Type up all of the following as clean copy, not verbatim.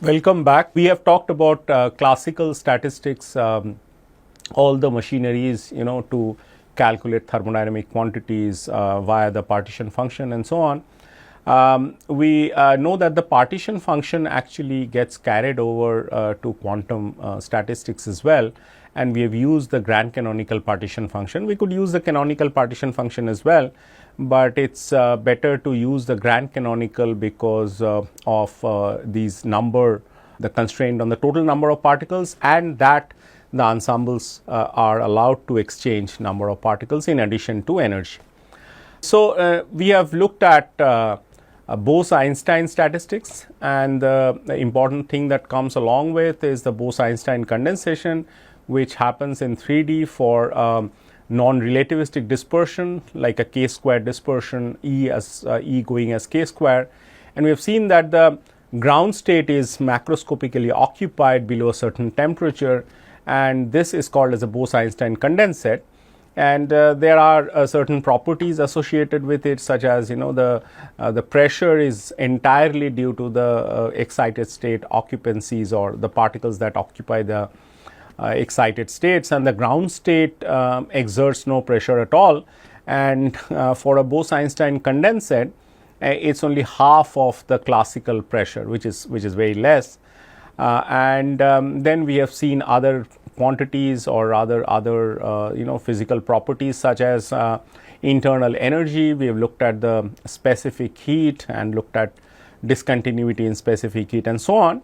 Welcome back. We have talked about classical statistics, all the machineries, to calculate thermodynamic quantities via the partition function and so on. We know that the partition function actually gets carried over to quantum statistics as well, and we have used the grand canonical partition function. We could use the canonical partition function as well, but it's better to use the grand canonical because of these the constraint on the total number of particles, and that the ensembles are allowed to exchange number of particles in addition to energy. So, we have looked at Bose-Einstein statistics, and the important thing that comes along with is the Bose-Einstein condensation, which happens in 3D for non-relativistic dispersion like a k-square dispersion, E going as k square, and we have seen that the ground state is macroscopically occupied below a certain temperature, and this is called as a Bose-Einstein condensate. And there are certain properties associated with it, such as the pressure is entirely due to the excited state occupancies or the particles that occupy the excited states, and the ground state exerts no pressure at all. And for a Bose-Einstein condensate, it's only half of the classical pressure, which is very less. Then we have seen other quantities or rather other physical properties such as internal energy. We have looked at the specific heat and looked at discontinuity in specific heat and so on.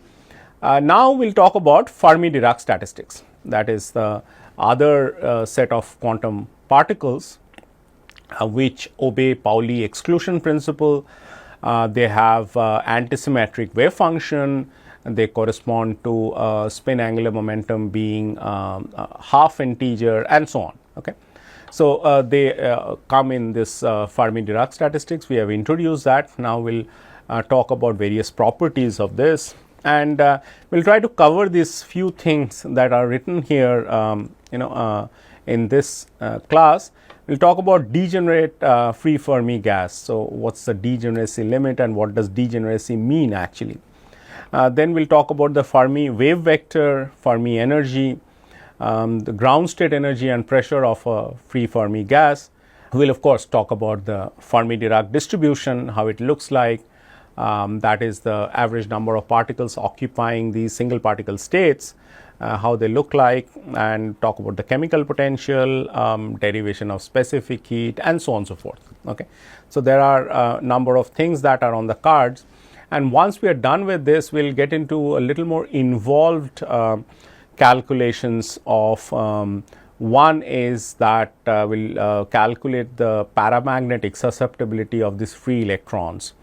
Now we'll talk about Fermi-Dirac statistics, that is the other set of quantum particles which obey Pauli exclusion principle. They have antisymmetric wave function. They correspond to spin angular momentum being half integer and so on. Okay. So, they come in this Fermi-Dirac statistics. We have introduced that. Now, we will talk about various properties of this, and we will try to cover these few things that are written here in this class. We will talk about degenerate free Fermi gas. So, what is the degeneracy limit and what does degeneracy mean actually? Then we will talk about the Fermi wave vector, Fermi energy, the ground state energy and pressure of a free Fermi gas. We will of course talk about the Fermi-Dirac distribution, how it looks like, that is the average number of particles occupying these single particle states, how they look like, and talk about the chemical potential, derivation of specific heat and so on and so forth. Okay. So, there are a number of things that are on the cards. And once we are done with this, we will get into a little more involved calculations of one is that we will calculate the paramagnetic susceptibility of these free electrons.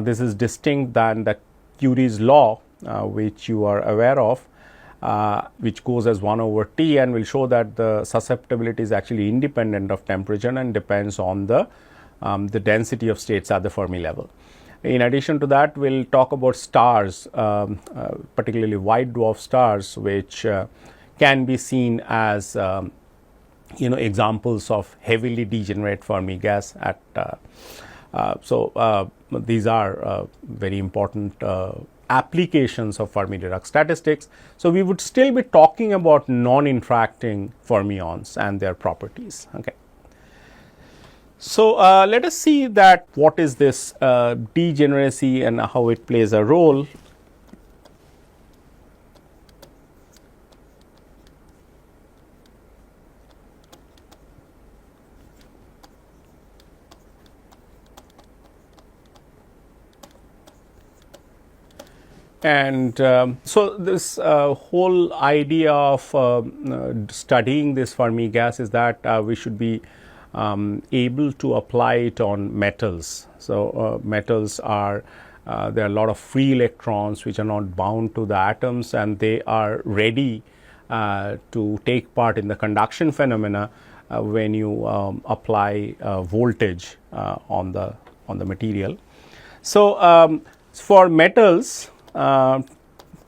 This is distinct than the Curie's law, which you are aware of, which goes as 1 over T, and will show that the susceptibility is actually independent of temperature and depends on the density of states at the Fermi level. In addition to that, we will talk about stars, particularly white dwarf stars, which can be seen as examples of heavily degenerate Fermi gas at these are very important applications of Fermi-Dirac statistics. So, we would still be talking about non-interacting fermions and their properties. Okay. So, let us see that what is this degeneracy and how it plays a role. And so, this whole idea of studying this Fermi gas is that we should be able to apply it on metals. So, metals are there are a lot of free electrons which are not bound to the atoms, and they are ready to take part in the conduction phenomena when you apply voltage on the material. So, for metals,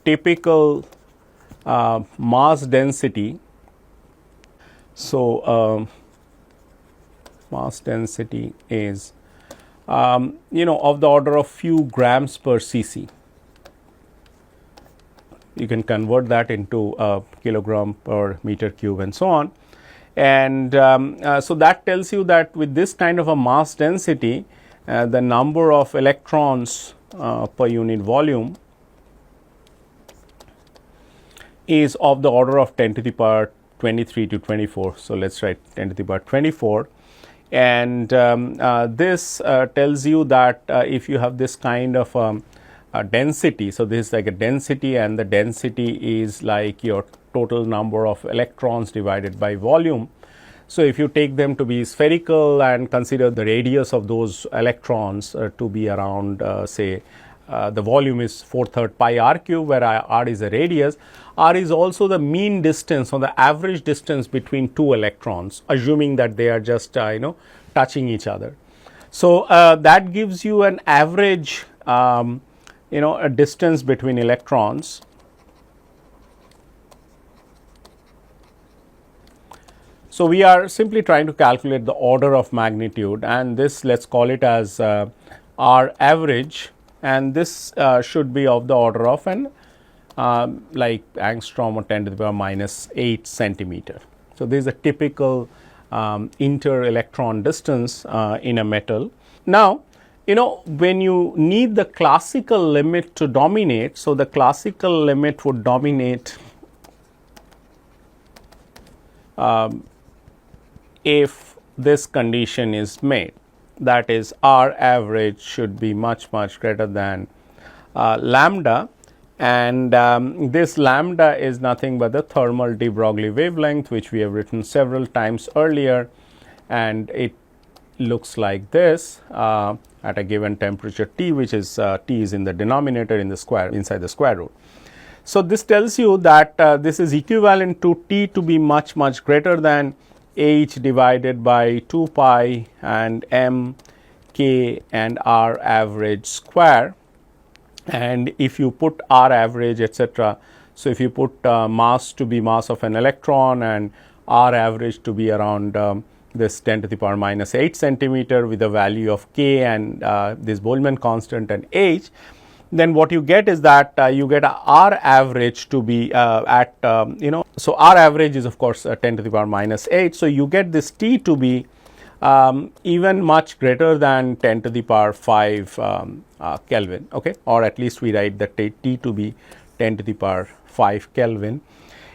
typical mass density. So, mass density is of the order of few grams per cc. you can convert that into kilogram per meter cube and so on. And so that tells you that with this kind of a mass density, the number of electrons per unit volume is of the order of 10 to the power 23 to 24. So, let us write 10 to the power 24, and this tells you that if you have this kind of a density. So, this is like a density, and the density is like your total number of electrons divided by volume. So, if you take them to be spherical and consider the radius of those electrons to be around say the volume is 4/3 pi r cube, where r is the radius. R is also the mean distance or the average distance between two electrons, assuming that they are just touching each other. So, that gives you an average a distance between electrons. So, we are simply trying to calculate the order of magnitude, and this let us call it as R average, and this should be of the order of an like angstrom or 10 to the power minus 8 centimeter. So, this is a typical inter-electron distance in a metal. Now, when you need the classical limit to dominate, so the classical limit would dominate if this condition is made, that is R average should be much greater than lambda, and this lambda is nothing but the thermal de Broglie wavelength, which we have written several times earlier, and it looks like this at a given temperature T, which is T is in the denominator in the square inside the square root. So, this tells you that this is equivalent to T to be much greater than H divided by 2 pi and m k and R average square. And if you put R average etc. So, if you put mass to be mass of an electron and R average to be around this 10 to the power minus 8 centimeter with a value of k and this Boltzmann constant and H, then what you get is that you get a R average to be at so R average is of course 10 to the power minus 8. So, you get this T to be even much greater than 10 to the power 5 Kelvin, okay, or at least we write the T to be 10 to the power 5 Kelvin.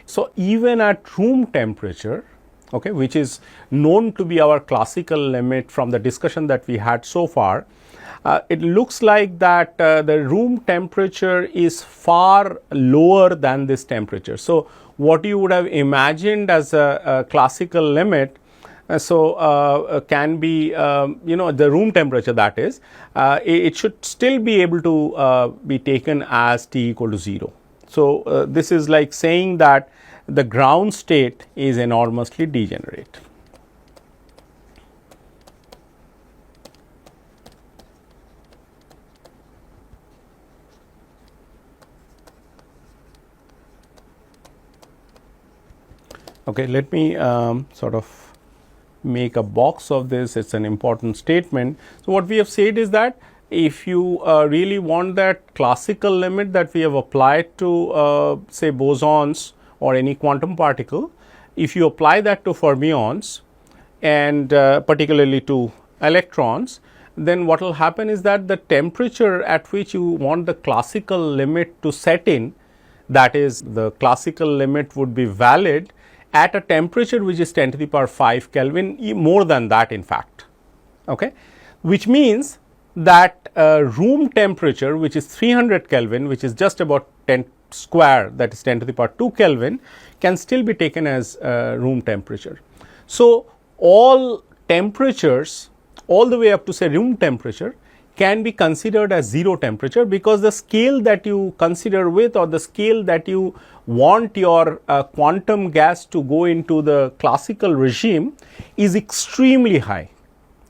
So, even at room temperature, okay, which is known to be our classical limit from the discussion that we had so far, it looks like that the room temperature is far lower than this temperature. So, what you would have imagined as a classical limit can be the room temperature, that is it should still be able to be taken as T equal to 0. So, this is like saying that the ground state is enormously degenerate. Okay, let me sort of make a box of this. It's an important statement. So, what we have said is that if you really want that classical limit that we have applied to say bosons or any quantum particle, if you apply that to fermions and particularly to electrons, then what will happen is that the temperature at which you want the classical limit to set in, that is the classical limit would be valid at a temperature which is 10 to the power 5 Kelvin, more than that in fact, okay, which means that room temperature, which is 300 Kelvin, which is just about 10 square, that is 10 to the power 2 Kelvin, can still be taken as room temperature. So, all temperatures all the way up to say room temperature can be considered as 0 temperature, because the scale that you consider with, or the scale that you want your quantum gas to go into the classical regime, is extremely high.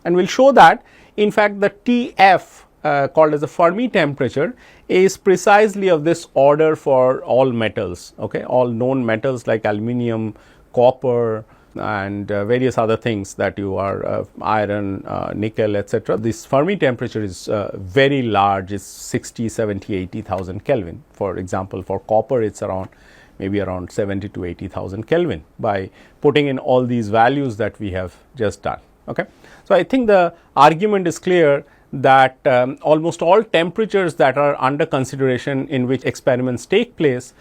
And we will show that in fact the TF called as the Fermi temperature is precisely of this order for all metals, okay, all known metals like aluminum, copper, and various other things that you are iron, nickel, etc. This Fermi temperature is very large, it's 60, 70, 80,000 Kelvin. For example, for copper it's around maybe around 70 to 80,000 Kelvin by putting in all these values that we have just done. Okay. So, I think the argument is clear that almost all temperatures that are under consideration in which experiments take place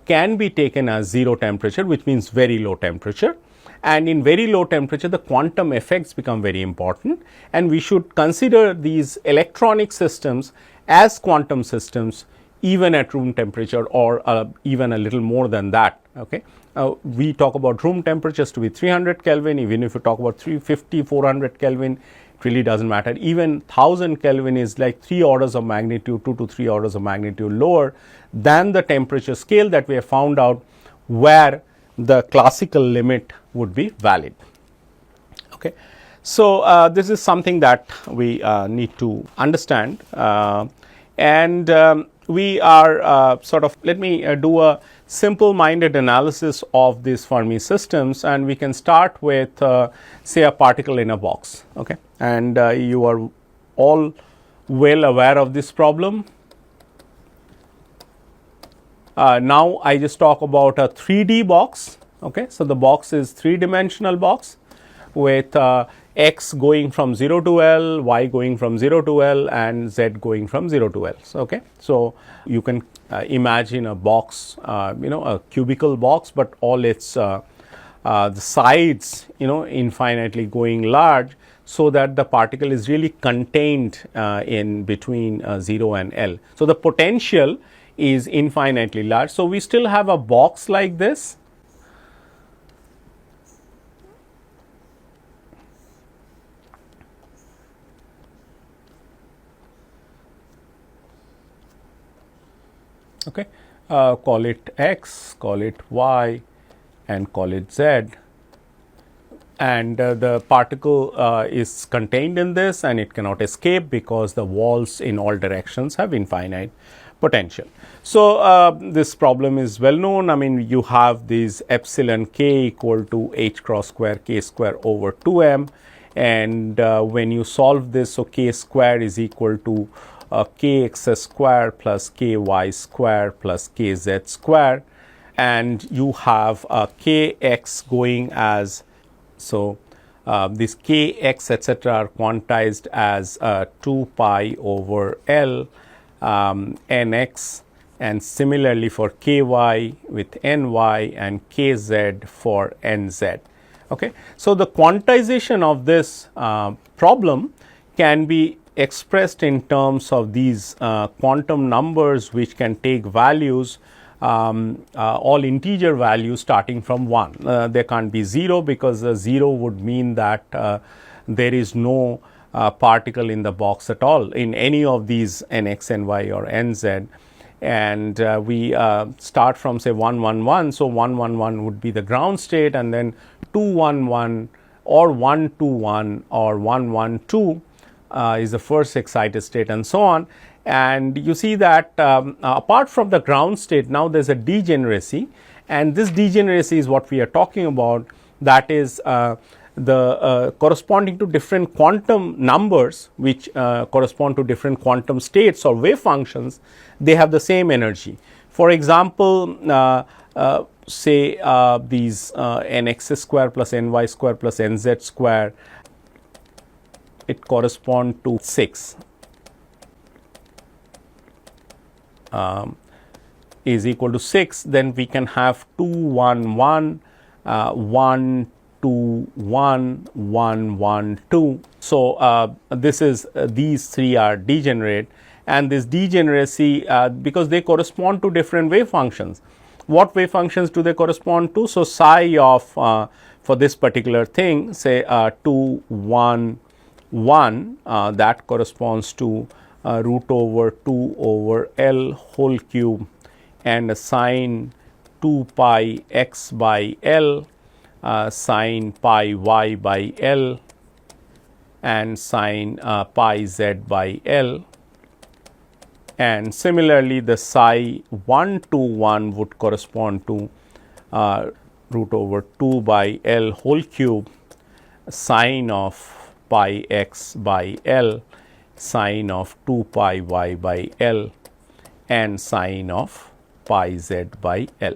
can be taken as zero temperature, which means very low temperature. And in very low temperature, the quantum effects become very important, and we should consider these electronic systems as quantum systems even at room temperature, or even a little more than that. Okay. We talk about room temperatures to be 300 Kelvin, even if you talk about 350, 400 Kelvin, it really does not matter. Even 1000 Kelvin is like 3 orders of magnitude, 2 to 3 orders of magnitude lower than the temperature scale that we have found out where the classical limit would be valid. Okay. So, this is something that we need to understand, and we are sort of, let me do a simple minded analysis of these Fermi systems, and we can start with say a particle in a box. Okay. And you are all well aware of this problem. Now, I just talk about a 3D box. Okay. So, the box is 3-dimensional box with x going from 0 to L, y going from 0 to L, and z going from 0 to L. So, okay. So, you can imagine a box, a cubical box, but all its the sides infinitely going large, so that the particle is really contained in between 0 and L. So, the potential is infinitely large. So, we still have a box like this. Okay. Call it x, call it y, and call it z, and the particle is contained in this, and it cannot escape because the walls in all directions have infinite potential. So, this problem is well known. I mean, you have these epsilon k equal to h cross square k square over 2m, and when you solve this, so k square is equal to kx square plus ky square plus kz square, and you have kx going as, so this kx etc. are quantized as 2 pi over L nx, and similarly for ky with ny and kz for nz. Okay. So, the quantization of this problem can be expressed in terms of these quantum numbers, which can take values all integer values starting from 1. There can't be 0, because 0 would mean that there is no particle in the box at all in any of these nx, ny or nz, and we start from say 1 1 1. So, 1 1 1 would be the ground state, and then 2 1 1 or 1 2 1 or 1 1 2 is the first excited state, and so on. And you see that apart from the ground state, now there is a degeneracy, and this degeneracy is what we are talking about, that is the corresponding to different quantum numbers, which correspond to different quantum states or wave functions, they have the same energy. For example, say these nx square plus ny square plus nz square, it corresponds to 6 is equal to 6, then we can have 2 1 1 1 2 1 1 1 2. So, this is these three are degenerate, and this degeneracy because they correspond to different wave functions. What wave functions do they correspond to? So, psi of for this particular thing, say 2 1 1, that corresponds to root over 2 over L whole cube, and a sine 2 pi x by L, sine pi y by L, and sine pi z by L. And similarly, the psi 1 2 1 would correspond to root over 2 by L whole cube sine of pi x by L, sine of 2 pi y by L, and sine of pi z by L.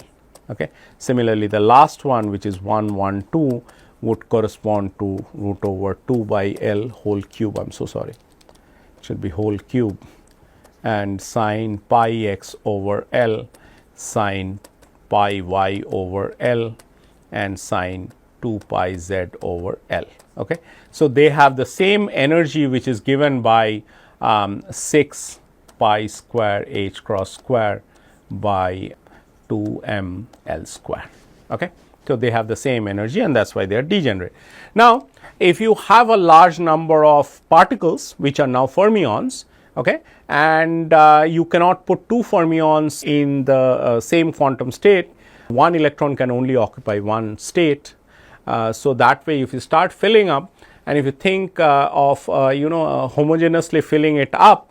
Okay. Similarly, the last one, which is 1 1 2, would correspond to root over 2 by L whole cube. I am so sorry, it should be whole cube, and sine pi x over L, sine pi y over L, and sine 2 pi z over L. Okay. So, they have the same energy which is given by 6 pi square h cross square by 2 m L square. Okay. So, they have the same energy, and that is why they are degenerate. Now, if you have a large number of particles which are now fermions, okay, and you cannot put 2 fermions in the same quantum state, one electron can only occupy one state. So, that way if you start filling up, and if you think of homogeneously filling it up,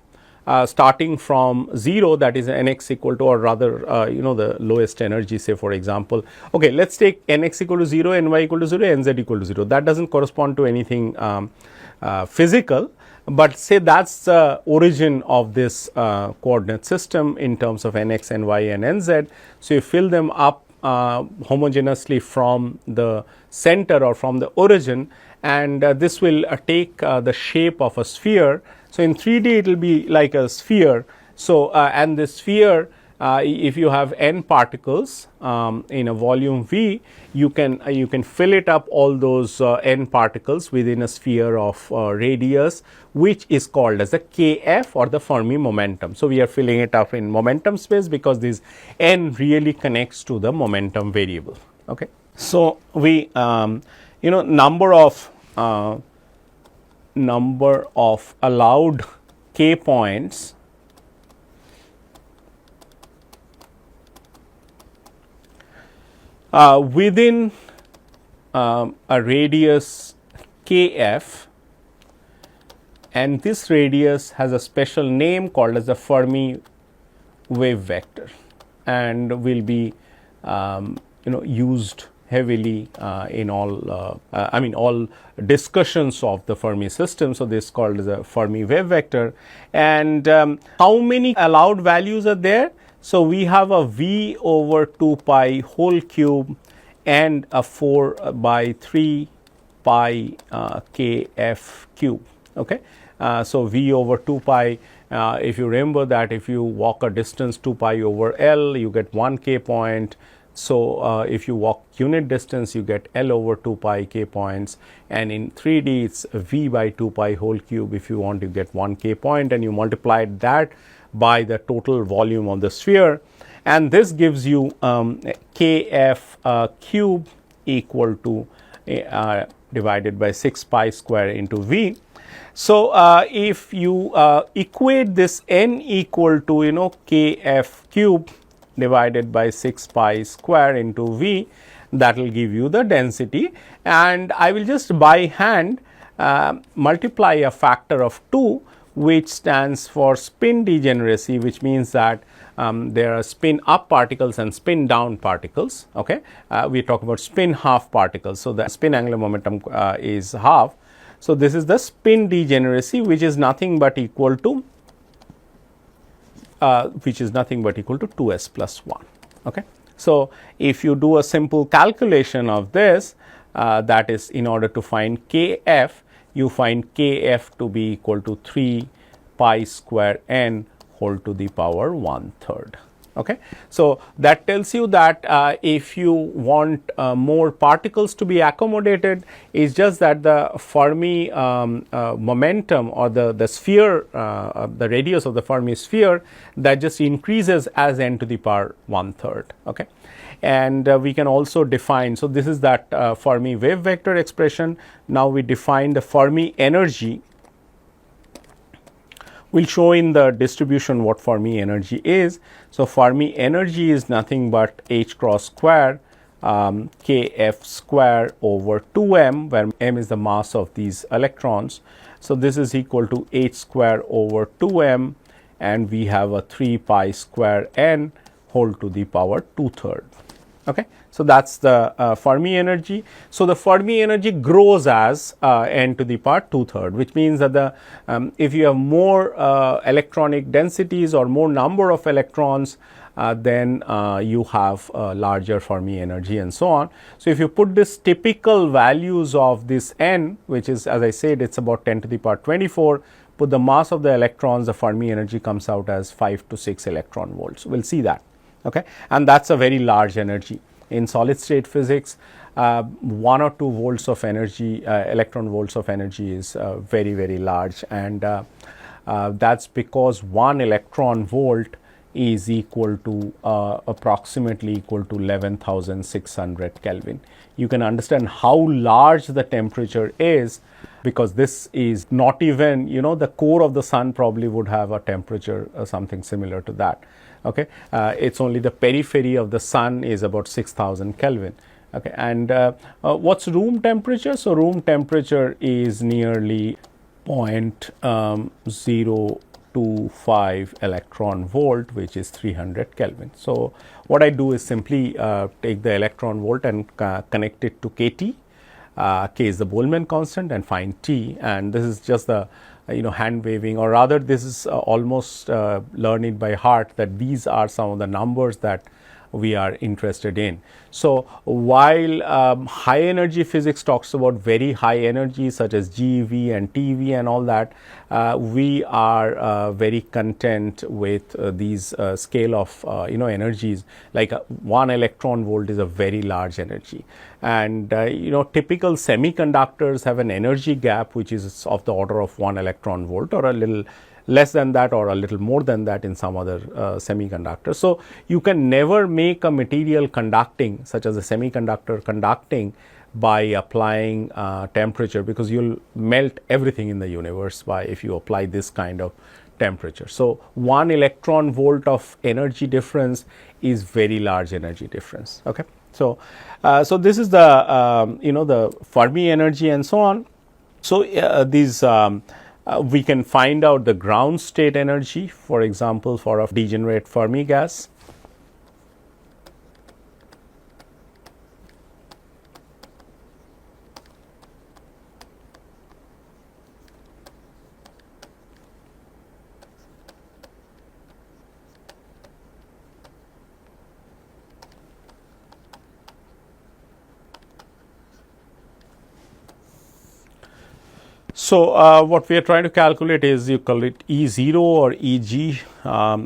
starting from 0, that is nx equal to, or rather the lowest energy, say for example, okay, let us take nx equal to 0, ny equal to 0, nz equal to 0. That does not correspond to anything physical, but say that is the origin of this coordinate system in terms of nx, ny and nz. So, you fill them up homogeneously from the center or from the origin, and this will take the shape of a sphere. So, in 3D it will be like a sphere. So, and the sphere, if you have n particles in a volume V, you can fill it up, all those n particles within a sphere of radius, which is called as the kf, or the Fermi momentum. So, we are filling it up in momentum space because this n really connects to the momentum variable. Okay. So, we number of allowed k points within a radius kf, and this radius has a special name called as the Fermi wave vector, and will be used heavily in all all discussions of the Fermi system. So, this is called as a Fermi wave vector. And how many allowed values are there? So, we have a V over 2 pi whole cube and a 4 by 3 pi kf cube. Okay. So, V over 2 pi, if you remember that if you walk a distance 2 pi over L, you get 1 k point. So, if you walk unit distance, you get L over 2 pi k points, and in 3D it is V by 2 pi whole cube. If you want, you get 1 k point, and you multiply that by the total volume of the sphere, and this gives you kf cube equal to divided by 6 pi square into V. So, if you equate this n equal to kf cube divided by 6 pi square into V, that will give you the density, and I will just by hand multiply a factor of 2, which stands for spin degeneracy, which means that there are spin up particles and spin down particles. Okay. We talk about spin half particles. So, the spin angular momentum is half. So, this is the spin degeneracy, which is nothing but equal to 2s plus 1. Okay. So, if you do a simple calculation of this, that is, in order to find kf, you find kf to be equal to 3 pi square n whole to the power 1/3. Okay. So, that tells you that if you want more particles to be accommodated, is just that the Fermi momentum, or the sphere, the radius of the Fermi sphere, that just increases as n to the power 1/3. Okay. And we can also define, so this is that Fermi wave vector expression. Now, we define the Fermi energy. We will show in the distribution what Fermi energy is. So, Fermi energy is nothing but h cross square kf square over 2m, where m is the mass of these electrons. So, this is equal to h square over 2m, and we have a 3 pi square n whole to the power 2/3. Okay. So, that is the Fermi energy. So, the Fermi energy grows as n to the power 2/3, which means that the if you have more electronic densities or more number of electrons, then you have larger Fermi energy and so on. So, if you put this typical values of this n, which is, as I said, it is about 10 to the power 24, put the mass of the electrons, the Fermi energy comes out as 5 to 6 electron volts. We will see that. Okay. And that is a very large energy. In solid state physics, 1 or 2 volts of energy, electron volts of energy is very, very large, and that is because 1 electron volt is equal to approximately equal to 11,600 Kelvin. You can understand how large the temperature is, because this is not even, the core of the sun probably would have a temperature something similar to that. Okay. It is only the periphery of the sun is about 6,000 Kelvin. Okay. And what is room temperature? So, room temperature is nearly 0.025 electron volt, which is 300 Kelvin. So, what I do is simply take the electron volt and connect it to kT. K is the Boltzmann constant, and find T, and this is just the hand waving, or rather this is almost learn it by heart, that these are some of the numbers that we are interested in. So, while high energy physics talks about very high energy such as GeV and TeV and all that, we are very content with these scale of energies, like 1 electron volt is a very large energy, and typical semiconductors have an energy gap which is of the order of 1 electron volt, or a little less than that or a little more than that in some other semiconductors. So, you can never make a material conducting, such as a semiconductor conducting, by applying temperature, because you will melt everything in the universe by if you apply this kind of temperature. So, 1 electron volt of energy difference is very large energy difference. Okay. So, so this is the the Fermi energy and so on. So, these we can find out the ground state energy, for example, for a degenerate Fermi gas. So, what we are trying to calculate is, you call it E0 or EG,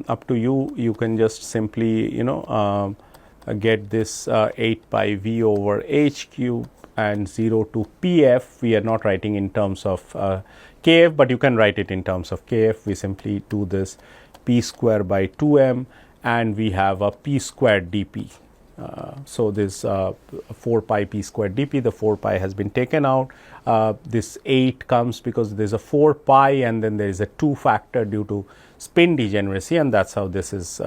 up to you. You can just simply get this 8 pi V over H cube and 0 to PF. We are not writing in terms of KF, but you can write it in terms of KF. We simply do this P square by 2m, and we have a P squared dP. So, this 4 pi P squared dP, the 4 pi has been taken out. This 8 comes because there is a 4 pi and then there is a 2 factor due to spin degeneracy, and that is how this is.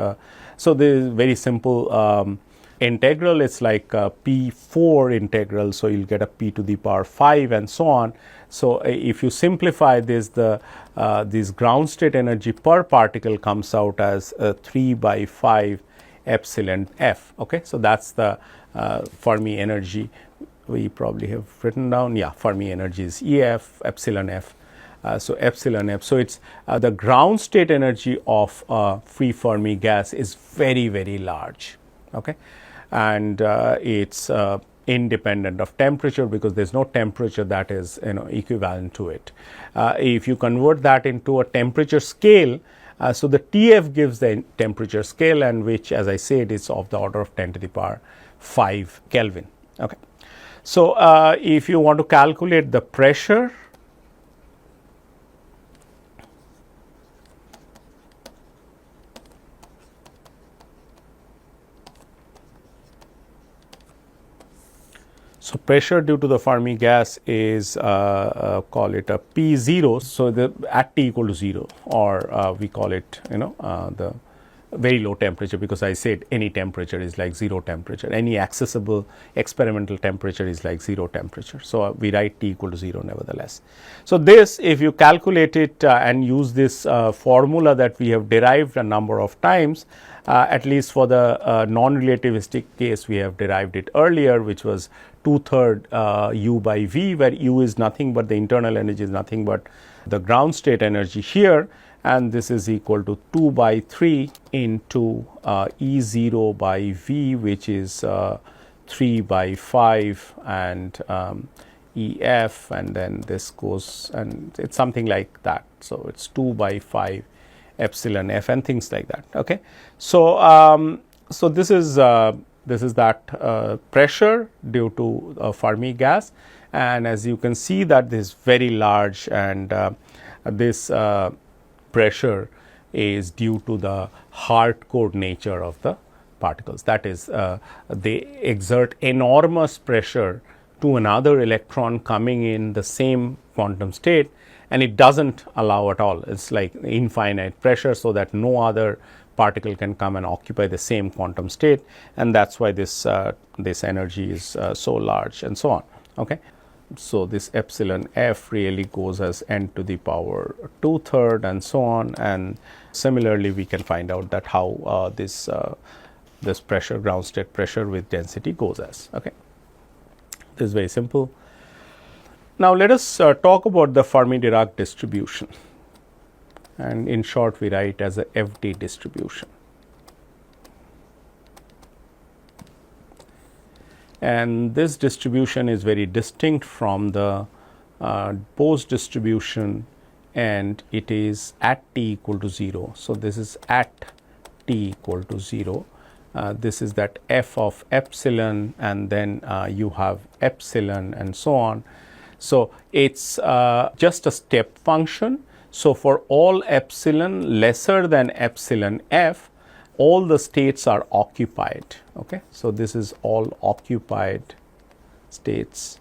So, this is very simple integral. It is like P4 integral. So, you will get a P to the power 5 and so on. So, if you simplify this, this ground state energy per particle comes out as 3 by 5 epsilon f. Okay. So, that is the Fermi energy. We probably have written down, Fermi energy is EF epsilon f. So, epsilon f. So, it is the ground state energy of free Fermi gas is very, very large. Okay. And it is independent of temperature, because there is no temperature that is equivalent to it. If you convert that into a temperature scale, so the TF gives the temperature scale, and which, as I said, is of the order of 10 to the power 5 Kelvin. Okay. So, if you want to calculate the pressure, so pressure due to the Fermi gas is call it a P0. So, the at T equal to 0, or we call it the very low temperature, because I said any temperature is like 0 temperature, any accessible experimental temperature is like 0 temperature. So, we write T equal to 0 nevertheless. So, this if you calculate it and use this formula that we have derived a number of times, at least for the non-relativistic case we have derived it earlier, which was 2/3 U by V, where U is nothing but the internal energy is nothing but the ground state energy here, and this is equal to 2 by 3 into E0 by V, which is 3 by 5, and EF, and then this goes, and it is something like that. So, it is 2 by 5 epsilon F and things like that. Okay. So, so this is that pressure due to Fermi gas, and as you can see that this is very large, and this pressure is due to the hardcore nature of the particles. That is, they exert enormous pressure to another electron coming in the same quantum state, and it does not allow at all. It is like infinite pressure, so that no other particle can come and occupy the same quantum state, and that is why this energy is so large, and so on. Okay. So, this epsilon F really goes as n to the power 2/3 and so on, and similarly we can find out that how this pressure, ground state pressure with density goes as. Okay. This is very simple. Now, let us talk about the Fermi-Dirac distribution, and in short we write as a FD distribution. And this distribution is very distinct from the Bose distribution, and it is at t equal to 0. So, this is at t equal to 0. This is that f of epsilon, and then you have epsilon and so on. So, it is just a step function. So, for all epsilon lesser than epsilon f, all the states are occupied. Okay. So, this is all occupied states.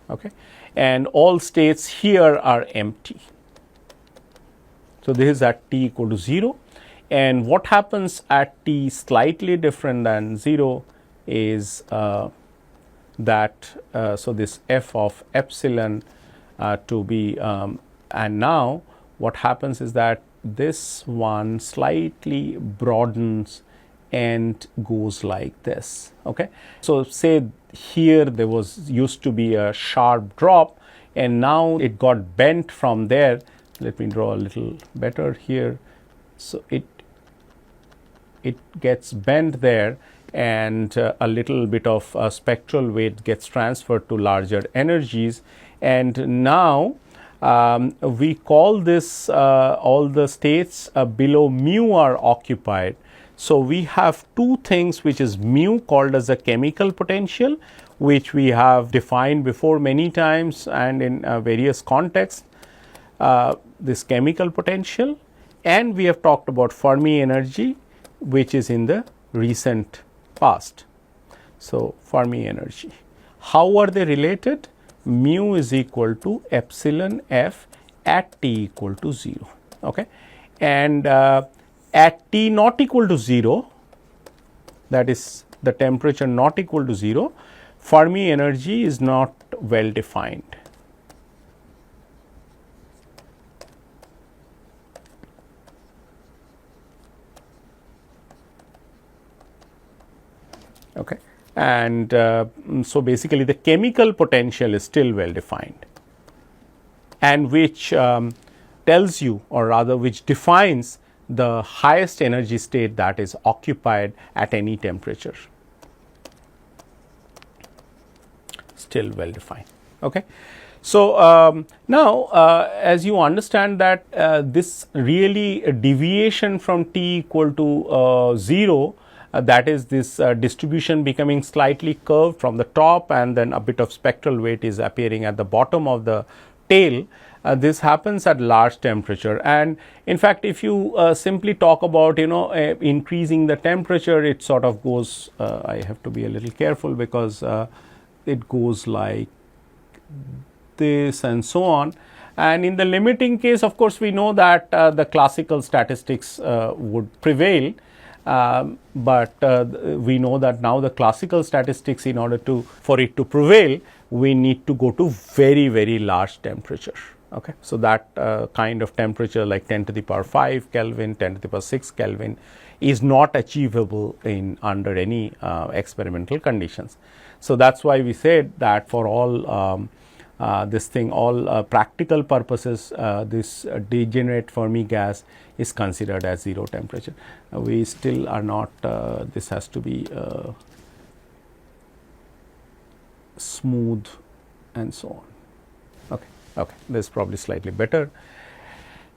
Okay. And all states here are empty. So, this is at t equal to 0, and what happens at t slightly different than 0 is that so this f of epsilon to be and now what happens is that this one slightly broadens and goes like this. Okay. So, say here there was used to be a sharp drop, and now it got bent from there. Let me draw a little better here. So, it gets bent there, and a little bit of spectral weight gets transferred to larger energies, and now we call this all the states below mu are occupied. So, we have two things, which is mu called as a chemical potential, which we have defined before many times and in various contexts, this chemical potential, and we have talked about Fermi energy, which is in the recent past. So, Fermi energy. How are they related? Mu is equal to epsilon f at t equal to 0. Okay. And at t not equal to 0, that is the temperature not equal to 0, Fermi energy is not well defined. Okay. And so, basically the chemical potential is still well defined, and which tells you, or rather which defines the highest energy state that is occupied at any temperature, still well defined. Okay. So, now as you understand that this really deviation from t equal to 0, that is this distribution becoming slightly curved from the top, and then a bit of spectral weight is appearing at the bottom of the tail. This happens at large temperature, and in fact, if you simply talk about increasing the temperature, it sort of goes, I have to be a little careful because it goes like this and so on. And in the limiting case, of course, we know that the classical statistics would prevail, but we know that now the classical statistics, in order for it to prevail, we need to go to very, very large temperature. Okay. So, that kind of temperature like 10 to the power 5 Kelvin, 10 to the power 6 Kelvin is not achievable in under any experimental conditions. So, that is why we said that for all all practical purposes, this degenerate Fermi gas is considered as 0 temperature. We still are not, this has to be smooth and so on. Okay, this is probably slightly better.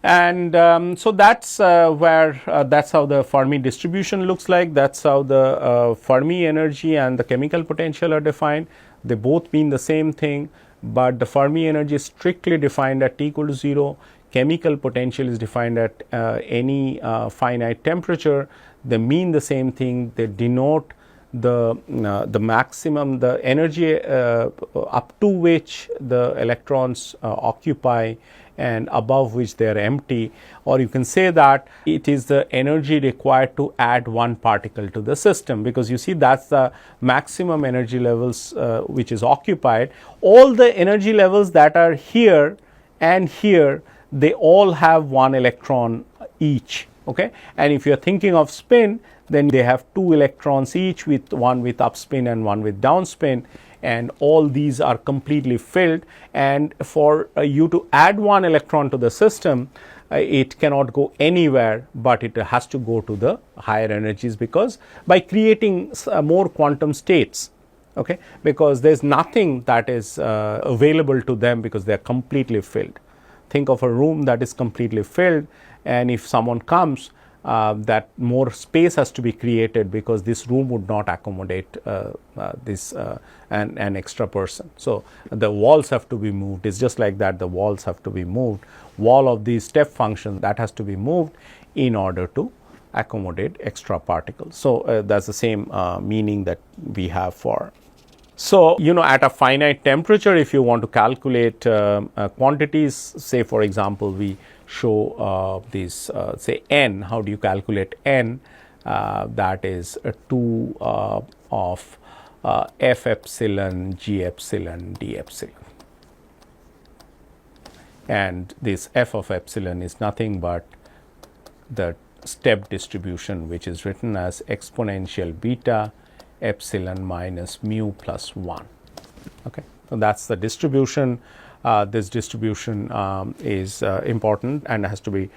And so that's where that's how the Fermi distribution looks like. That's how the Fermi energy and the chemical potential are defined. They both mean the same thing, but the Fermi energy is strictly defined at T equal to 0. Chemical potential is defined at any finite temperature. They mean the same thing. They denote the maximum, the energy up to which the electrons occupy and above which they are empty, or you can say that it is the energy required to add one particle to the system, because you see that's the maximum energy levels which is occupied. All the energy levels that are here and here, they all have one electron each. Okay, and if you are thinking of spin, then they have 2 electrons each, with one with upspin and one with downspin, and all these are completely filled. And for you to add one electron to the system, it cannot go anywhere, but it has to go to the higher energies, because by creating more quantum states. Okay, because there is nothing that is available to them, because they are completely filled. Think of a room that is completely filled, and if someone comes, that more space has to be created, because this room would not accommodate an extra person. So, the walls have to be moved. It is just like that, the walls have to be moved. Wall of the step function, that has to be moved in order to accommodate extra particles. So, that is the same meaning that we have for. So, at a finite temperature, if you want to calculate quantities, say for example, we show these say n. How do you calculate n? That is 2 of f epsilon, g epsilon, d epsilon, and this f of epsilon is nothing but the step distribution, which is written as exponential beta epsilon minus mu plus 1. Okay. So, that is the distribution. This distribution is important and has to be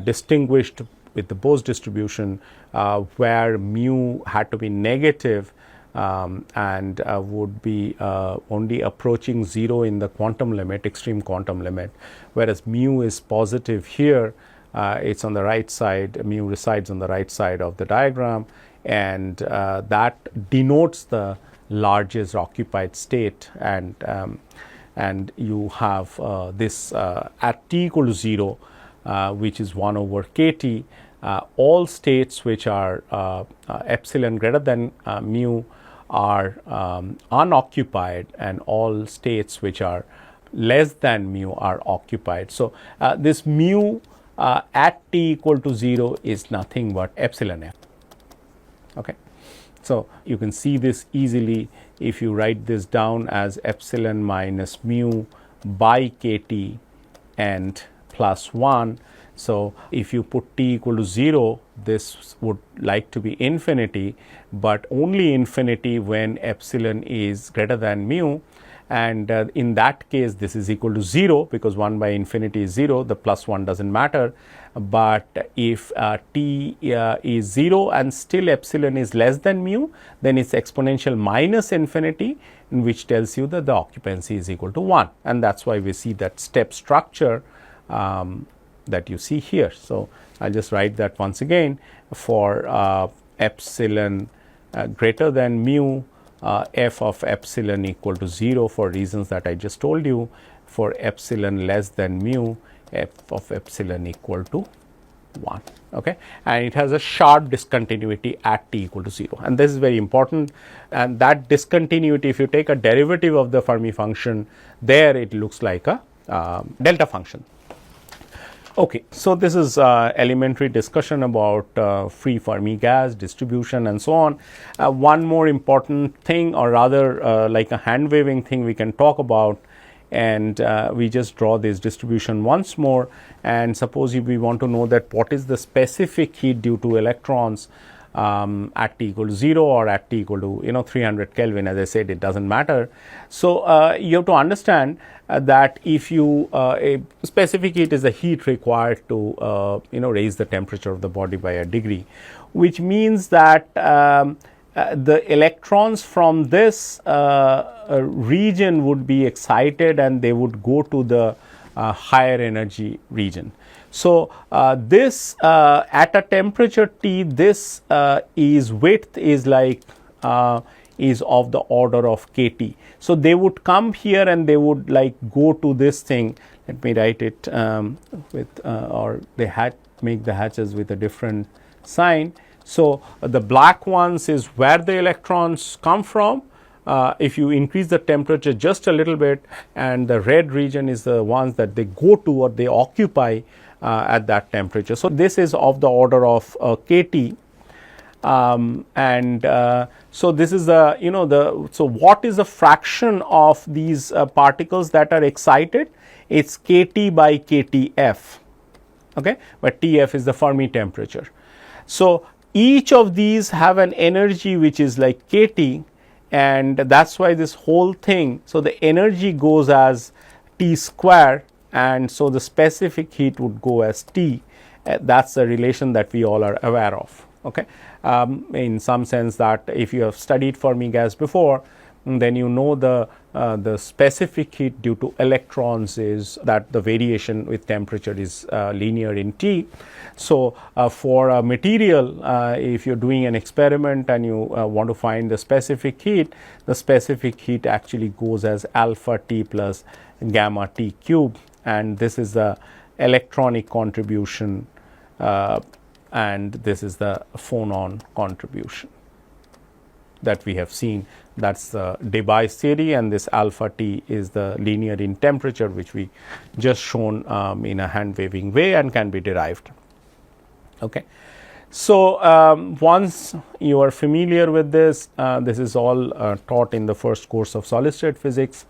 distinguished with the Bose distribution, where mu had to be negative and would be only approaching 0 in the quantum limit, extreme quantum limit, whereas mu is positive here. It is on the right side, mu resides on the right side of the diagram, and that denotes the largest occupied state. And you have this at t equal to 0, which is 1 over kT. All states which are epsilon greater than mu are unoccupied, and all states which are less than mu are occupied. So, this mu at t equal to 0 is nothing but epsilon f. Okay. So, you can see this easily if you write this down as epsilon minus mu by kT and plus 1. So, if you put t equal to 0, this would like to be infinity, but only infinity when epsilon is greater than mu, and in that case this is equal to 0, because 1 by infinity is 0, the plus 1 does not matter. But if t is 0 and still epsilon is less than mu, then it is exponential minus infinity, in which tells you that the occupancy is equal to 1, and that is why we see that step structure that you see here. So, I will just write that once again. For epsilon greater than mu, f of epsilon equal to 0 for reasons that I just told you. For epsilon less than mu, f of epsilon equal to 1. Okay. And it has a sharp discontinuity at t equal to 0, and this is very important. And that discontinuity, if you take a derivative of the Fermi function, there it looks like a delta function. Okay, so this is elementary discussion about free Fermi gas distribution and so on. One more important thing, or rather like a hand waving thing we can talk about, and we just draw this distribution once more. And suppose if we want to know that what is the specific heat due to electrons at T equal to 0 or at T equal to 300 Kelvin. As I said, it doesn't matter. So you have to understand that if you a specific heat is the heat required to raise the temperature of the body by a degree, which means that the electrons from this region would be excited and they would go to the higher energy region. So this at a temperature T, this is width is like is of the order of kT. So they would come here and they would like go to this thing. Let me write it with or they make the hatches with a different sign. So the black ones is where the electrons come from. If you increase the temperature just a little bit, and the red region is the ones that they go to or they occupy at that temperature. So this is of the order of kT. So this is the so what is the fraction of these particles that are excited? It's kT by kTf, okay, but Tf is the Fermi temperature. So each of these have an energy which is like kT, and that's why this whole thing, so the energy goes as T square, and so the specific heat would go as T. That's the relation that we all are aware of. Okay, in some sense that if you have studied Fermi gas before, then you know the specific heat due to electrons is that the variation with temperature is linear in T. So for a material, if you're doing an experiment and you want to find the specific heat actually goes as alpha T plus gamma T cube, and this is the electronic contribution and this is the phonon contribution that we have seen. That's the Debye theory, and this alpha T is the linear in temperature, which we just shown in a hand waving way and can be derived. Okay. So once you are familiar with this, this is all taught in the first course of solid state physics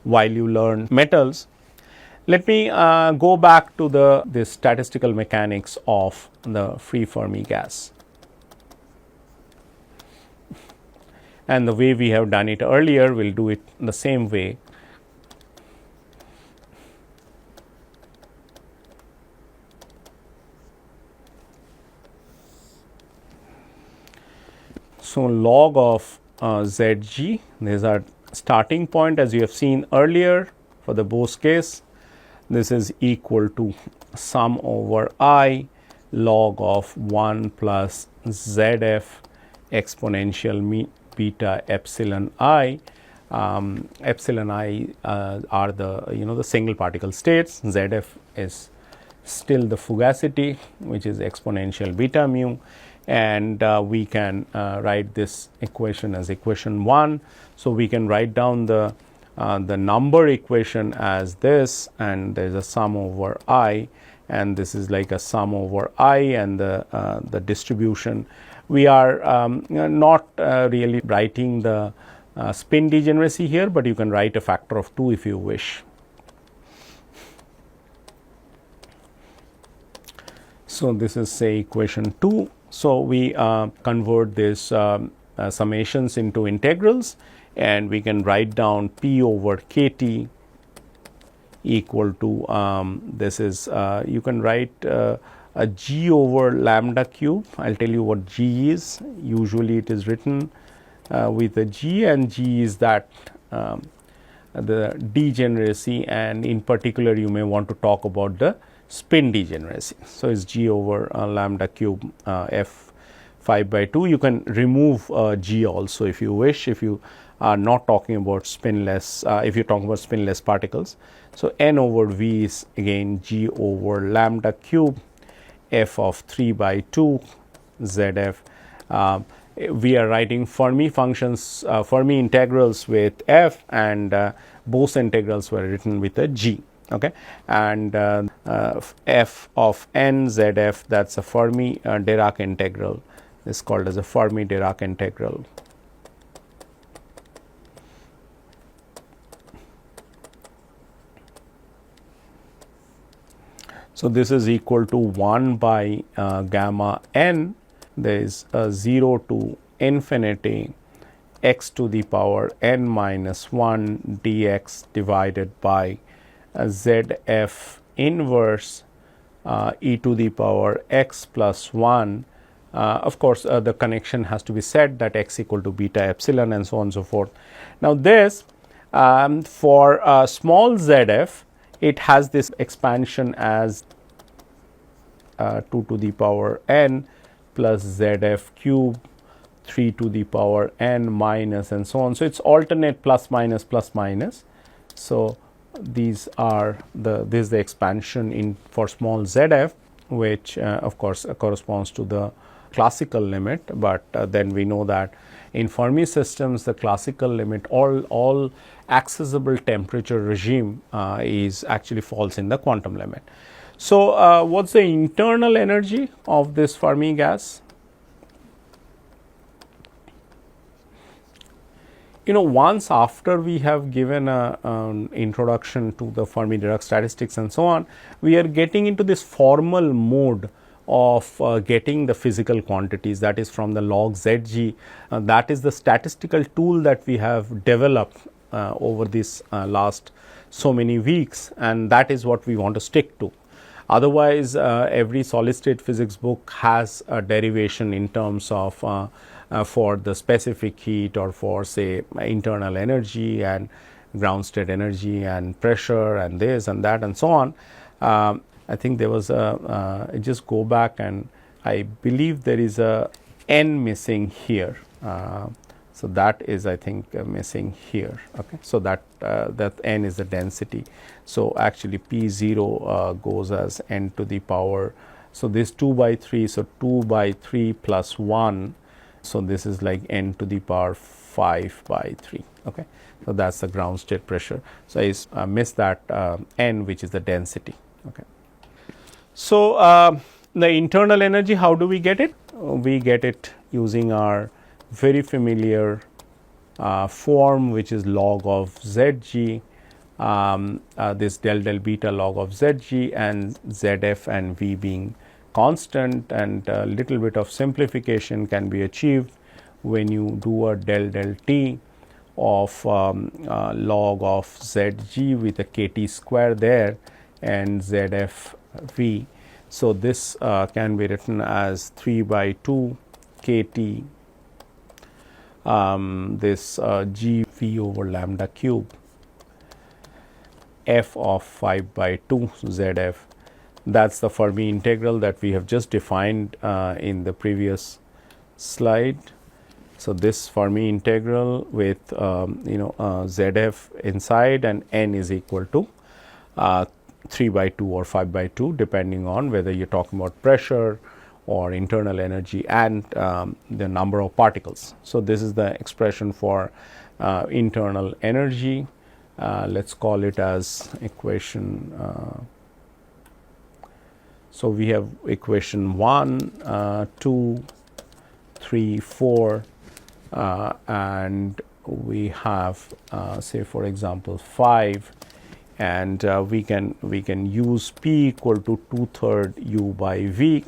while you learn metals. Let me go back to the statistical mechanics of the free Fermi gas. And the way we have done it earlier, we'll do it the same way. So log of Zg, these are starting point as you have seen earlier for the Bose case. This is equal to sum over I log of 1 plus Zf exponential beta epsilon I. Epsilon I are the the single particle states. Zf is still the fugacity, which is exponential beta mu, and we can write this equation as equation 1. So we can write down the number equation as this, and there is a sum over I, and this is like a sum over I and the distribution. We are not really writing the spin degeneracy here, but you can write a factor of 2 if you wish. So this is say equation 2. So we convert this summations into integrals, and we can write down P over KT equal to this is you can write a G over lambda cube. I'll tell you what G is. Usually it is written with a G, and G is that the degeneracy, and in particular you may want to talk about the spin degeneracy. So it's G over lambda cube F 5 by 2. You can remove G also if you wish, if you are not talking about spinless, if you are talking about spinless particles. So N over V is again G over lambda cube F of 3 by 2 ZF. We are writing Fermi functions, Fermi integrals with F, and Bose integrals were written with a G. Okay, and f of n ZF, that's a Fermi Dirac integral, is called as a Fermi Dirac integral. So, this is equal to 1 by gamma n. There is 0 to infinity x to the power n minus 1 dx divided by ZF inverse e to the power x plus 1. Of course, the connection has to be set that x equal to beta epsilon and so on and so forth. Now, this for small ZF, it has this expansion as 2 to the power n plus ZF cube 3 to the power n minus and so on. So, it is alternate plus minus plus minus. So, these are this is the expansion in for small ZF, which of course corresponds to the classical limit, but then we know that in Fermi systems the classical limit, all accessible temperature regime is actually falls in the quantum limit. So, what is the internal energy of this Fermi gas? Once after we have given an introduction to the Fermi Dirac statistics and so on, we are getting into this formal mode of getting the physical quantities, that is from the log Zg. That is the statistical tool that we have developed over this last so many weeks, and that is what we want to stick to. Otherwise, every solid state physics book has a derivation in terms of for the specific heat or for say internal energy and ground state energy and pressure and this and that and so on. I think there was a just go back and I believe there is a n missing here. So, that is I think missing here. Okay. So, that n is the density. So, actually P 0 goes as n to the power. So, this 2 by 3. So, 2 by 3 plus 1. So, this is like n to the power 5 by 3. Okay. So, that is the ground state pressure. So, I missed that n, which is the density. Okay. So, the internal energy, how do we get it? We get it using our very familiar form, which is log of Zg, this del beta log of Zg and Zf and V being constant, and a little bit of simplification can be achieved when you do a del t of log of Zg with a kt square there and Zf V. So, this can be written as 3 by 2 kt this g v over lambda cube f of 5 by 2 Zf. That is the Fermi integral that we have just defined in the previous slide. So, this Fermi integral with Zf inside and n is equal to 3 by 2 or 5 by 2 depending on whether you are talking about pressure or internal energy and the number of particles. So, this is the expression for internal energy. Let us call it as equation. So, we have equation 1, 2, 3, 4 and we have say for example 5, and we can use P equal to 2/3 U by V.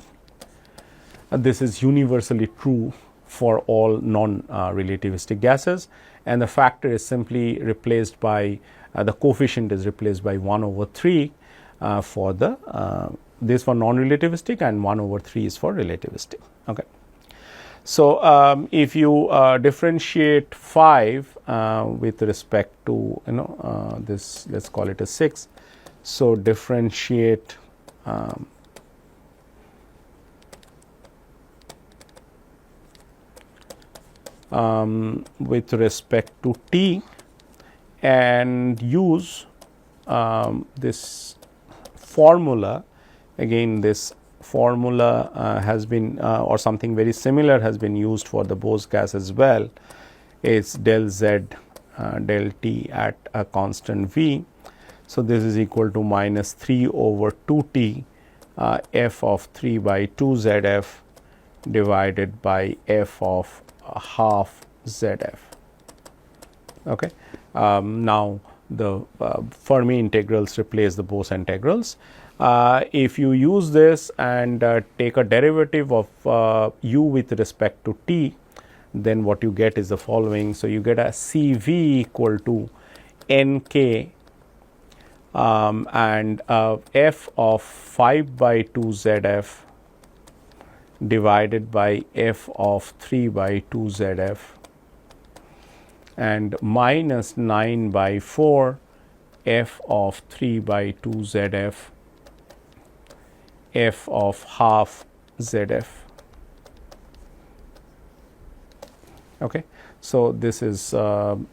This is universally true for all non-relativistic gases, and the factor is simply replaced by the coefficient is replaced by 1/3 for the this for non-relativistic and 1/3 is for relativistic. Okay. So, if you differentiate 5 with respect to this, let us call it a 6. So, differentiate with respect to t and use this formula. Again, this formula has been or something very similar has been used for the Bose gas as well. It is del z del t at a constant V. So, this is equal to minus 3 over 2 t f of 3 by 2 ZF divided by f of half ZF. Okay. Now, the Fermi integrals replace the Bose integrals. If you use this and take a derivative of u with respect to t, then what you get is the following. So, you get a CV equal to n k and f of 5 by 2 ZF divided by f of 3 by 2 ZF and minus 9 by 4 f of 3 by 2 ZF f of half ZF. Okay. So, this is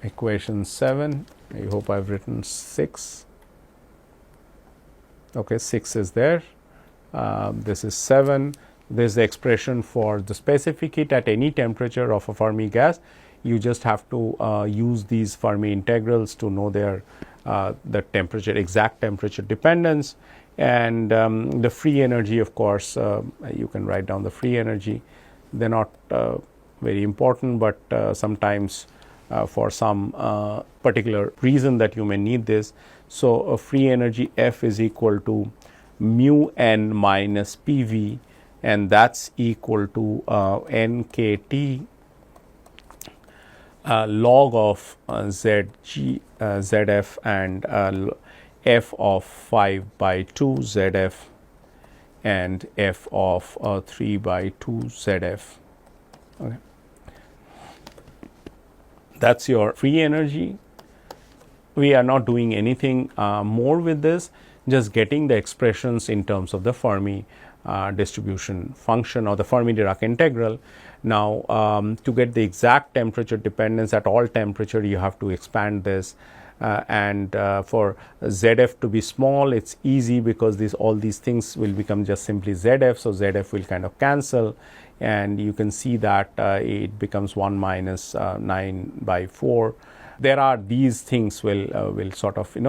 equation 7. I hope I have written 6. Okay, 6 is there. This is 7. This is the expression for the specific heat at any temperature of a Fermi gas. You just have to use these Fermi integrals to know their the temperature, exact temperature dependence, and the free energy. Of course, you can write down the free energy. They're not very important, but sometimes for some particular reason that you may need this. So, a free energy F is equal to mu n minus P v, and that's equal to n k t log of ZF and f of 5 by 2 ZF and f of 3 by 2 ZF. Okay. That is your free energy. We are not doing anything more with this, just getting the expressions in terms of the Fermi distribution function or the Fermi Dirac integral. Now, to get the exact temperature dependence at all temperature, you have to expand this and for ZF to be small, it is easy because all these things will become just simply ZF. So, ZF will kind of cancel, and you can see that it becomes 1 minus 9 by 4. There are these things will sort of this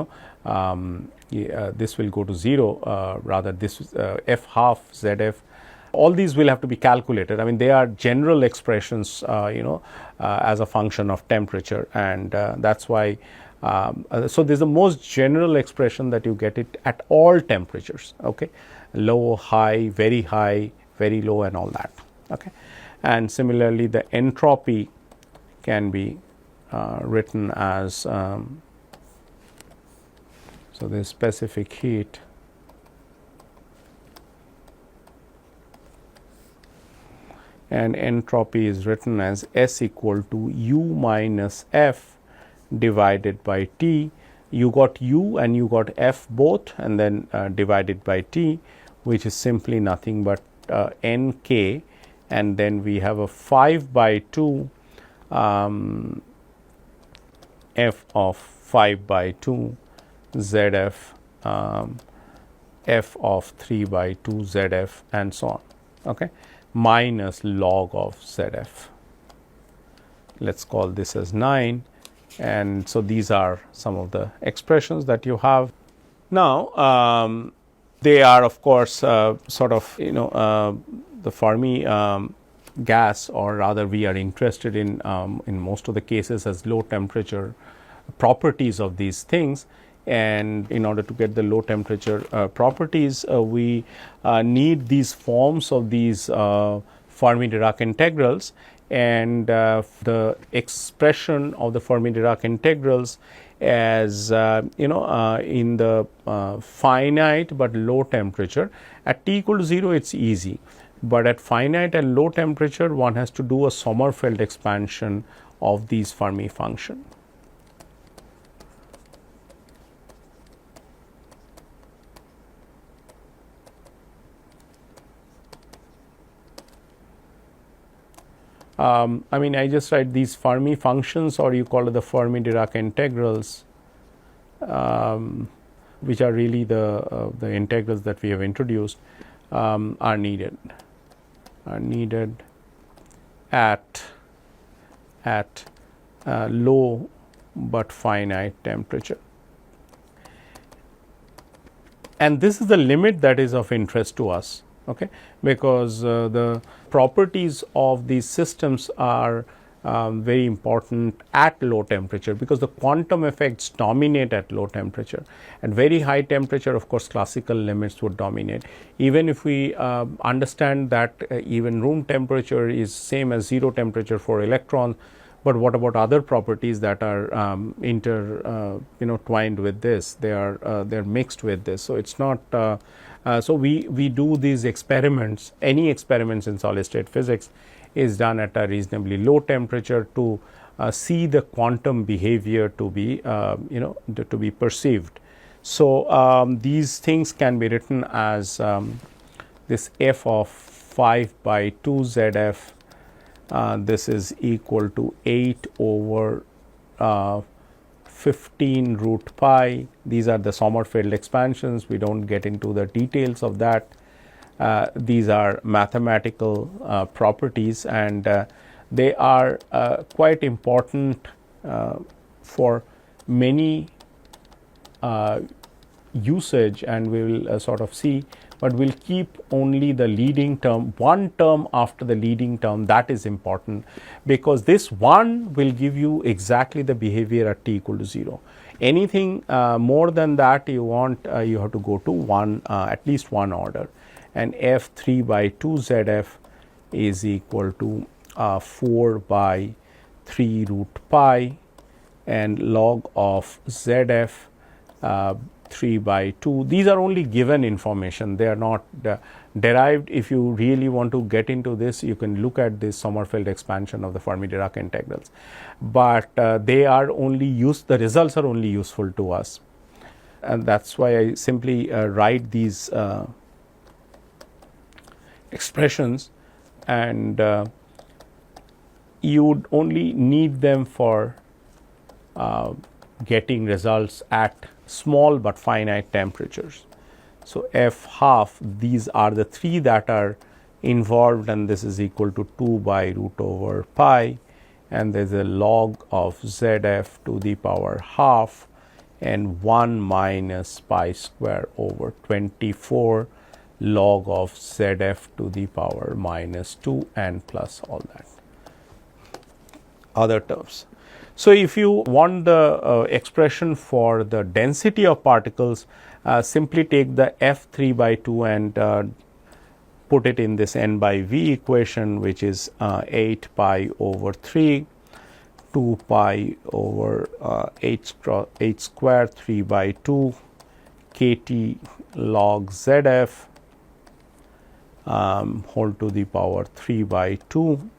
will go to 0, rather this f half ZF. All these will have to be calculated. I mean, they are general expressions as a function of temperature, and that is why so this is the most general expression that you get it at all temperatures, okay, low, high, very low and all that. Okay. And similarly, the entropy can be written as so the specific heat and entropy is written as S equal to U minus F divided by T. You got U and you got F both, and then divided by T, which is simply nothing but Nk, and then we have a 5 by 2 F of 5 by 2 ZF, F of 3 by 2 ZF, and so on, okay, minus log of ZF. Let us call this as 9. And so, these are some of the expressions that you have. Now, they are of course sort of the Fermi gas, or rather we are interested in most of the cases as low temperature properties of these things. And in order to get the low temperature properties, we need these forms of these Fermi Dirac integrals. And the expression of the Fermi Dirac integrals as in the finite but low temperature. At T equal to 0, it is easy, but at finite and low temperature, one has to do a Sommerfeld expansion of these Fermi function. I mean, I just write these Fermi functions, or you call it the Fermi Dirac integrals, which are really the integrals that we have introduced, are needed at low but finite temperature. and this is the limit that is of interest to us, okay, because the properties of these systems are very important at low temperature, because the quantum effects dominate at low temperature. At very high temperature, of course, classical limits would dominate. Even if we understand that even room temperature is same as 0 temperature for electrons, but what about other properties that are twined with this? They are they're mixed with this. So it's not. So we do these experiments. Any experiments in solid state physics is done at a reasonably low temperature to see the quantum behavior to be to be perceived. So these things can be written as this f of 5 by 2 ZF. This is equal to 8 over 15 root pi. These are the Sommerfeld expansions. We don't get into the details of that. These are mathematical properties, and they are quite important for many usage, and we will sort of see, but we will keep only the leading term, one term after the leading term. That is important, because this one will give you exactly the behavior at t equal to 0. Anything more than that, you want you have to go to one, at least one order, and f 3 by 2 ZF is equal to 4 by 3 root pi, and log of ZF 3 by 2. These are only given information, they are not derived. If you really want to get into this, you can look at this Sommerfeld expansion of the Fermi-Dirac integrals, but they are only used, the results are only useful to us, and that is why I simply write these expressions, and you would only need them for getting results at small but finite temperatures. So f half, these are the three that are involved, and this is equal to 2 by root over pi, and there is a log of ZF to the power half, and 1 minus pi square over 24 log of ZF to the power minus 2, and plus all that other terms. So if you want the expression for the density of particles, simply take the f 3 by 2 and put it in this n by v equation, which is 8 pi over 3, 2 pi over h square 3 by 2 kt log ZF whole to the power 3 by 2,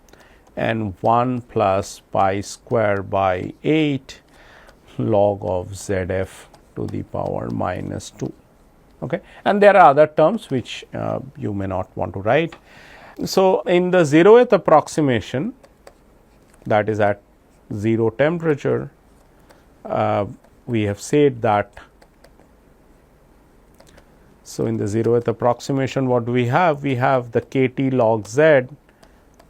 and 1 plus pi square by 8 log of ZF to the power minus 2. Okay. And there are other terms which you may not want to write. So, in the 0th approximation, that is at 0 temperature, we have said that. So, in the 0th approximation, what do we have? We have the kt log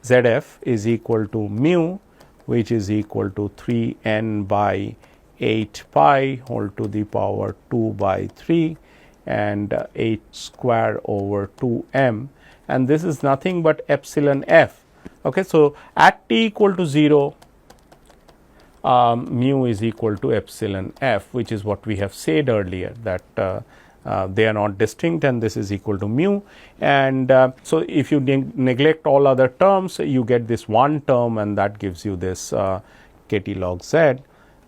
ZF is equal to mu, which is equal to 3n by 8 pi whole to the power 2 by 3 and 8 square over 2m, and this is nothing but epsilon f. Okay. So, at t equal to 0, mu is equal to epsilon f, which is what we have said earlier, that they are not distinct, and this is equal to mu. And so, if you neglect all other terms, you get this one term, and that gives you this kt log z.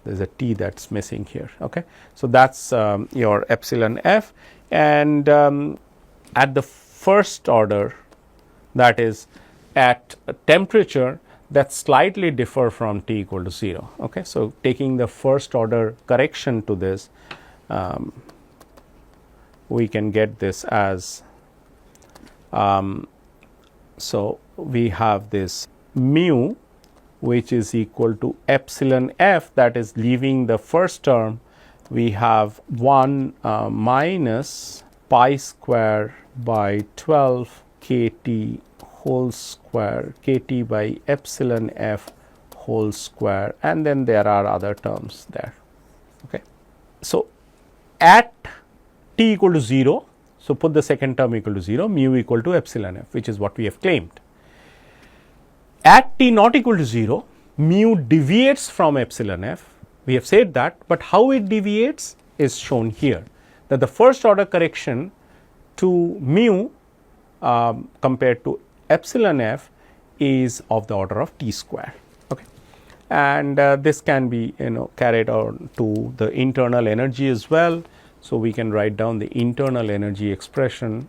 There is a t that is missing here. Okay. So, that is your epsilon f, and at the first order, that is at temperature that slightly differ from t equal to 0. Okay. So, taking the first order correction to this, we can get this as, so we have this mu, which is equal to epsilon f, that is leaving the first term, we have 1 minus pi square by 12 kt whole square, kt by epsilon f whole square, and then there are other terms there. Okay. So, at t T equal to 0. So, put the second term equal to 0, mu equal to epsilon f, which is what we have claimed. At T not equal to 0, mu deviates from epsilon f. We have said that, but how it deviates is shown here, that the first order correction to mu compared to epsilon f is of the order of t square. Okay. And this can be carried on to the internal energy as well. So, we can write down the internal energy expression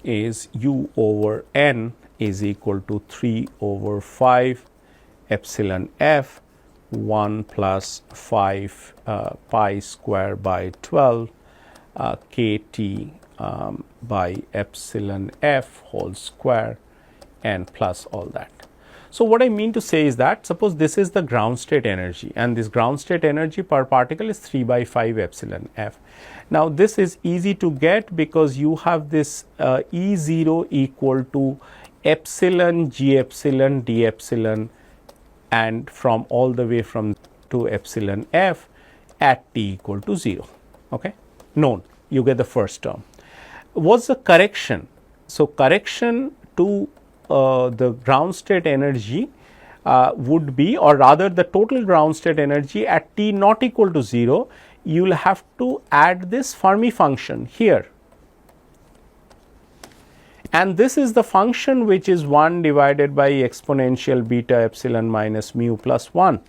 is U over n is equal to 3 over 5 epsilon f 1 plus 5 pi square by 12 kT by epsilon f whole square and plus all that. So, what I mean to say is that suppose this is the ground state energy, and this ground state energy per particle is 3 by 5 epsilon f. Now, this is easy to get because you have this E0 equal to epsilon g epsilon d epsilon, and from all the way from to epsilon f at t equal to 0. Okay, known, you get the first term. What's the correction? So, correction to the ground state energy would be, or rather the total ground state energy at T not equal to 0, you will have to add this Fermi function here, and this is the function which is 1 divided by exponential beta epsilon minus mu plus 1.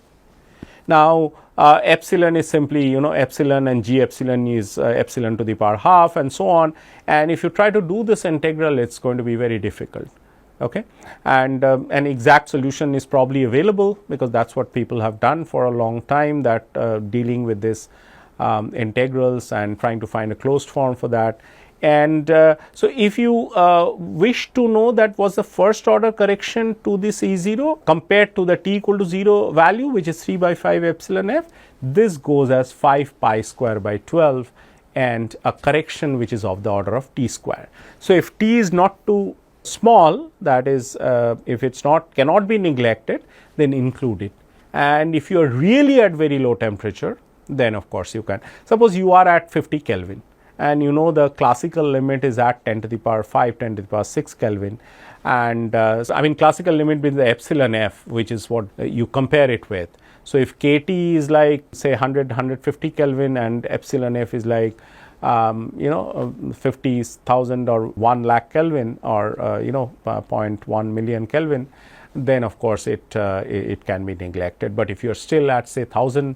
Now, epsilon is simply epsilon, and g epsilon is epsilon to the power half and so on, and if you try to do this integral, it is going to be very difficult. Okay. And an exact solution is probably available, because that is what people have done for a long time, that dealing with this integrals and trying to find a closed form for that. And so, if you wish to know that was the first order correction to this E0 compared to the t equal to 0 value, which is 3 by 5 epsilon f, this goes as 5 pi square by 12 and a correction which is of the order of t square. So, if t is not too small, that is if it is not cannot be neglected, then include it. And if you are really at very low temperature, then of course you can. Suppose you are at 50 Kelvin, and the classical limit is at 10 to the power 5, 10 to the power 6 Kelvin, and so I mean classical limit with the epsilon f, which is what you compare it with. So, if kT is like say 100, 150 Kelvin and epsilon f is like 50,000 or 1 lakh Kelvin, or 0.1 million Kelvin, then of course it can be neglected. But if you are still at say 1000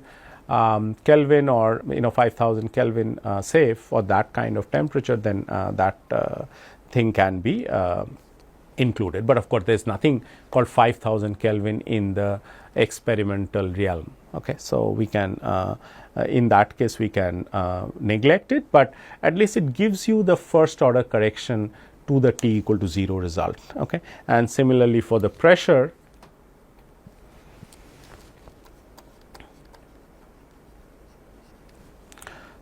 Kelvin or 5000 Kelvin say for that kind of temperature, then that thing can be included. But of course, there is nothing called 5000 Kelvin in the experimental realm. Okay, so we can in that case we can neglect it, but at least it gives you the first order correction to the t equal to 0 result. Okay, and similarly for the pressure,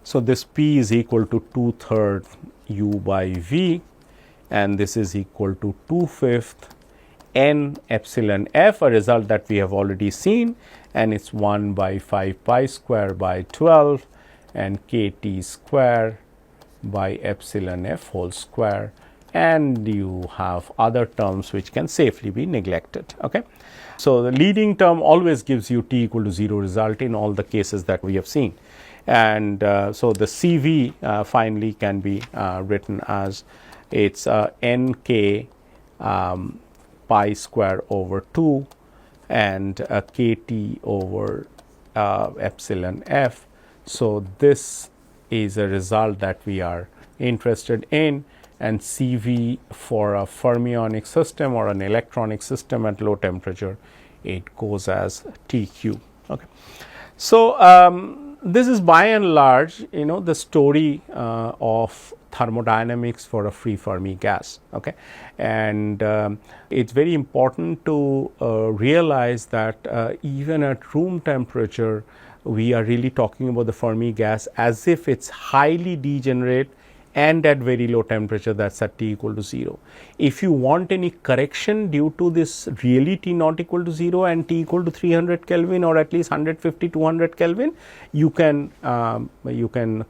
so this P is equal to 2/3 U by V, and this is equal to 2/5 n epsilon f, a result that we have already seen, and it is 1 by 5 pi square by 12 and kT square by epsilon f whole square, and you have other terms which can safely be neglected. Okay. So, the leading term always gives you t equal to 0 result in all the cases that we have seen, and so the CV finally can be written as it is nk pi square over 2 and kT over epsilon f. So, this is a result that we are interested in, and CV for a fermionic system or an electronic system at low temperature, it goes as TQ. Okay. So, this is by and large the story of thermodynamics for a free Fermi gas. Okay. And it is very important to realize that even at room temperature, we are really talking about the Fermi gas as if it is highly degenerate and at very low temperature, that is at T equal to 0. If you want any correction due to this really T not equal to 0 and T equal to 300 Kelvin or at least 150 200 Kelvin, you can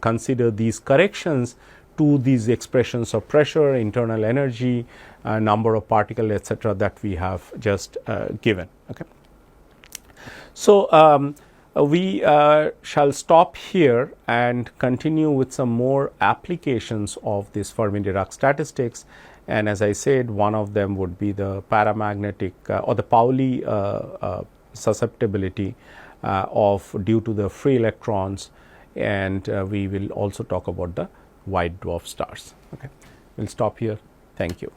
consider these corrections to these expressions of pressure, internal energy, number of particles, etc., that we have just given. Okay. So, we shall stop here and continue with some more applications of this Fermi-Dirac statistics, and as I said, one of them would be the paramagnetic or the Pauli susceptibility due to the free electrons, and we will also talk about the white dwarf stars. Okay. We will stop here. Thank you.